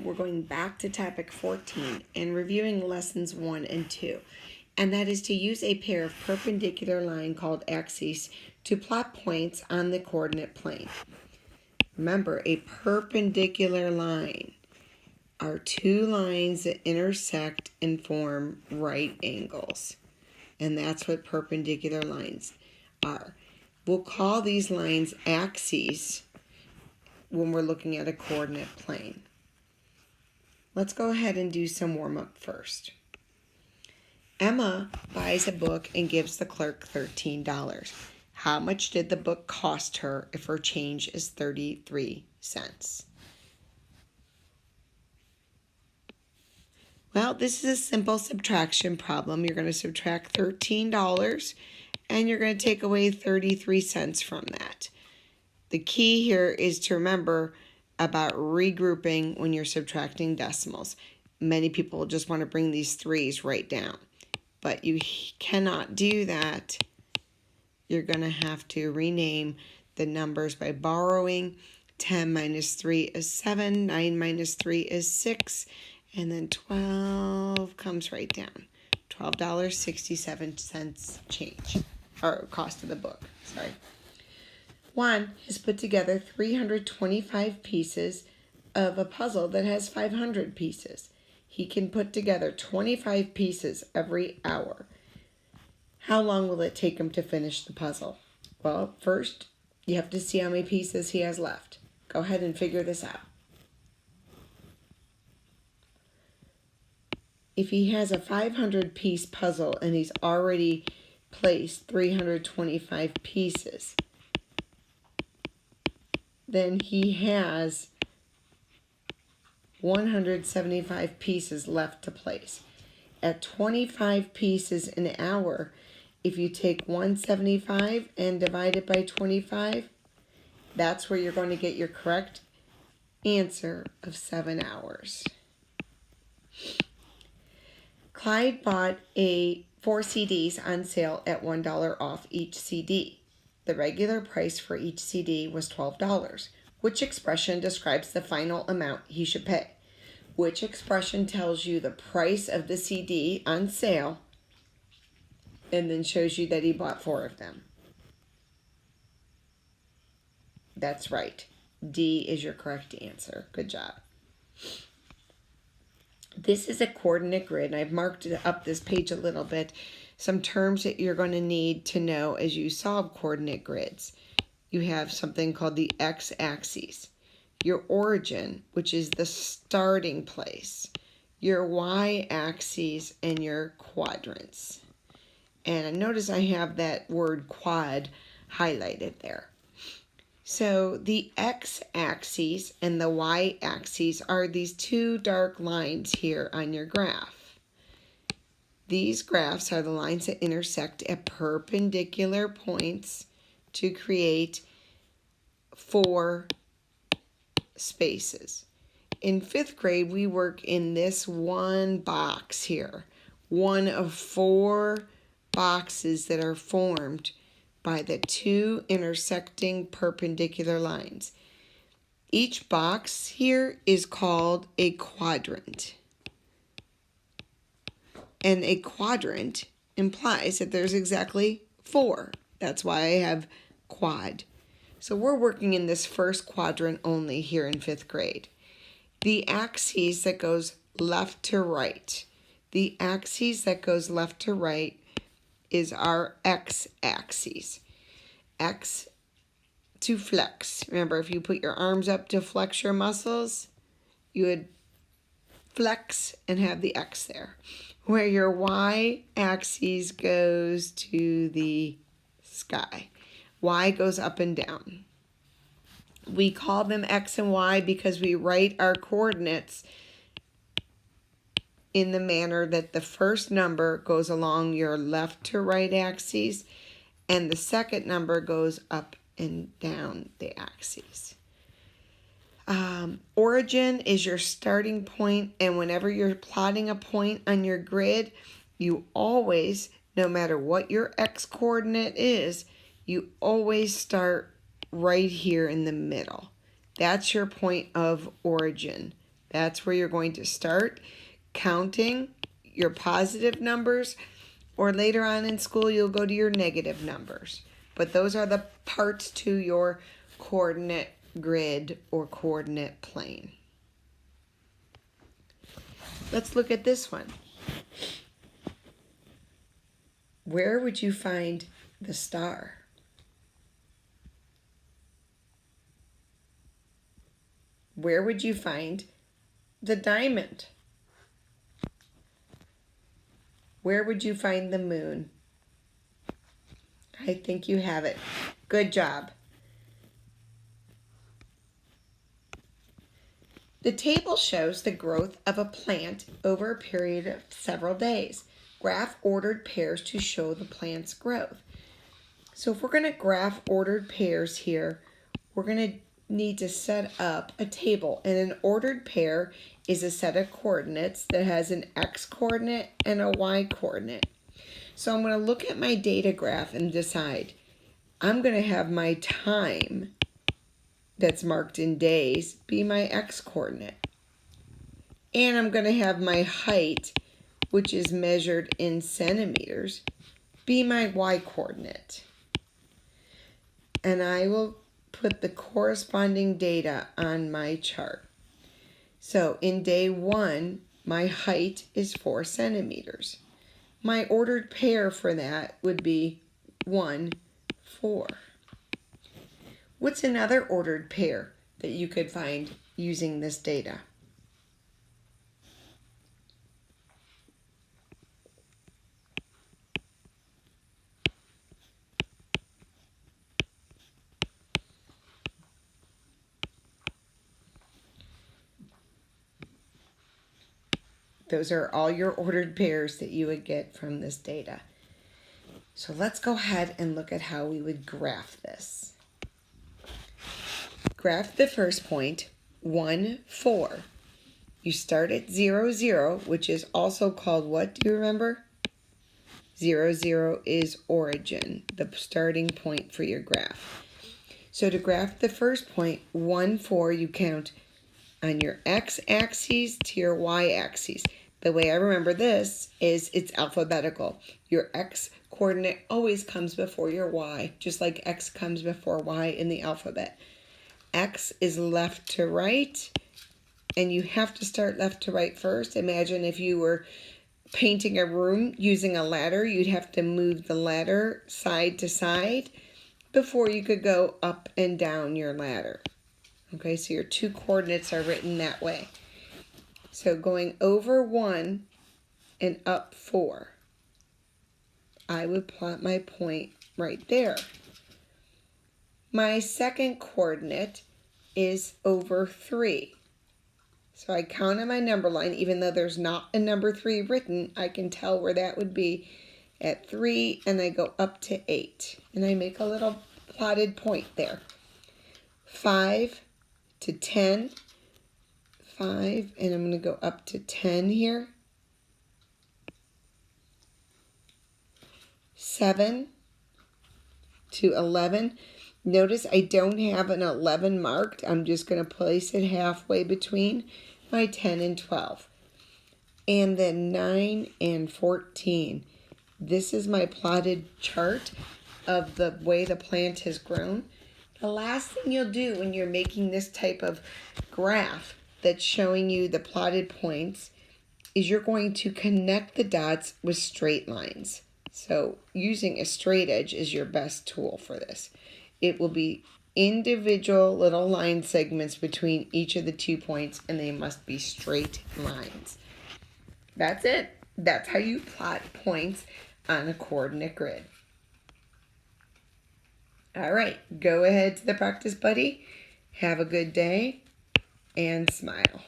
we're going back to topic 14 and reviewing lessons 1 and 2. And that is to use a pair of perpendicular lines called axes to plot points on the coordinate plane. Remember, a perpendicular line are two lines that intersect and form right angles. And that's what perpendicular lines are. We'll call these lines axes when we're looking at a coordinate plane. Let's go ahead and do some warm-up first. Emma buys a book and gives the clerk $13. How much did the book cost her if her change is 33 cents? Well, this is a simple subtraction problem. You're going to subtract $13 and you're going to take away 33 cents from that. The key here is to remember about regrouping when you're subtracting decimals. Many people just want to bring these threes right down, but you cannot do that. You're going to have to rename the numbers by borrowing. 10 minus 3 is 7, 9 minus 3 is 6, and then 12 comes right down. $12.67 change, or cost of the book, sorry. Juan has put together 325 pieces of a puzzle that has 500 pieces. He can put together 25 pieces every hour. How long will it take him to finish the puzzle? Well, first, you have to see how many pieces he has left. Go ahead and figure this out. If he has a 500-piece puzzle and he's already placed 325 pieces, then he has 175 pieces left to place. At 25 pieces an hour, if you take 175 and divide it by 25, that's where you're going to get your correct answer of 7 hours. Clyde bought 4 CDs on sale at $1 off each CD. The regular price for each CD was $12. Which expression describes the final amount he should pay? Which expression tells you the price of the CD on sale and then shows you that he bought 4 of them? That's right. D is your correct answer. Good job. This is a coordinate grid, and I've marked up this page a little bit. Some terms that you're going to need to know as you solve coordinate grids. You have something called the x-axis, your origin, which is the starting place, your y-axis, and your quadrants. And notice I have that word quad highlighted there. So the x-axis and the y-axis are these two dark lines here on your graph. These graphs are the lines that intersect at perpendicular points to create 4 spaces. In 5th grade, we work in this one box here, one of 4 boxes that are formed by the 2 intersecting perpendicular lines. Each box here is called a quadrant. And a quadrant implies that there's exactly 4. That's why I have quad. So we're working in this first quadrant only here in 5th grade. The axis that goes left to right. The axis that goes left to right is our x-axis. X to flex. Remember, if you put your arms up to flex your muscles, you would flex and have the X there. Where your y-axis goes to the sky. Y goes up and down. We call them X and Y because we write our coordinates in the manner that the first number goes along your left to right axis and the second number goes up and down the axis. Origin is your starting point, and whenever you're plotting a point on your grid, you always, no matter what your x coordinate is, you always start right here in the middle. That's your point of origin. That's where you're going to start counting your positive numbers, or later on in school you'll go to your negative numbers. But those are the parts to your coordinate grid or coordinate plane. Let's look at this one. Where would you find the star? Where would you find the diamond? Where would you find the moon? I think you have it. Good job. The table shows the growth of a plant over a period of several days. Graph ordered pairs to show the plant's growth. So if we're going to graph ordered pairs here, we're going to need to set up a table. And an ordered pair is a set of coordinates that has an x coordinate and a y coordinate. So I'm going to look at my data graph and decide I'm going to have my time that's marked in days be my x coordinate. And I'm going to have my height, which is measured in centimeters, be my y coordinate. And I will put the corresponding data on my chart. So in day 1, my height is 4 centimeters. My ordered pair for that would be 1, 4. What's another ordered pair that you could find using this data? Those are all your ordered pairs that you would get from this data. So let's go ahead and look at how we would graph this. Graph the first point, 1, 4. You start at 0, 0, which is also called what? Do you remember? 0, 0 is origin, the starting point for your graph. So to graph the first point, 1, 4, you count on your x-axis to your y-axis. The way I remember this is it's alphabetical. Your x coordinate always comes before your y, just like x comes before y in the alphabet. X is left to right, and you have to start left to right first. Imagine if you were painting a room using a ladder, you'd have to move the ladder side to side before you could go up and down your ladder. Okay, so your two coordinates are written that way. So going over 1 and up 4, I would plot my point right there. My second coordinate is over 3. So I count on my number line, even though there's not a number 3 written, I can tell where that would be at 3, and I go up to 8. And I make a little plotted point there. 5 to 10, 5, and I'm going to go up to 10 here. 7 to 11. Notice I don't have an 11 marked. I'm just going to place it halfway between my 10 and 12. And then 9 and 14. This is my plotted chart of the way the plant has grown. The last thing you'll do when you're making this type of graph that's showing you the plotted points is you're going to connect the dots with straight lines. So using a straight edge is your best tool for this. It will be individual little line segments between each of the 2 points, and they must be straight lines. That's it. That's how you plot points on a coordinate grid. All right, go ahead to the practice buddy. Have a good day and smile.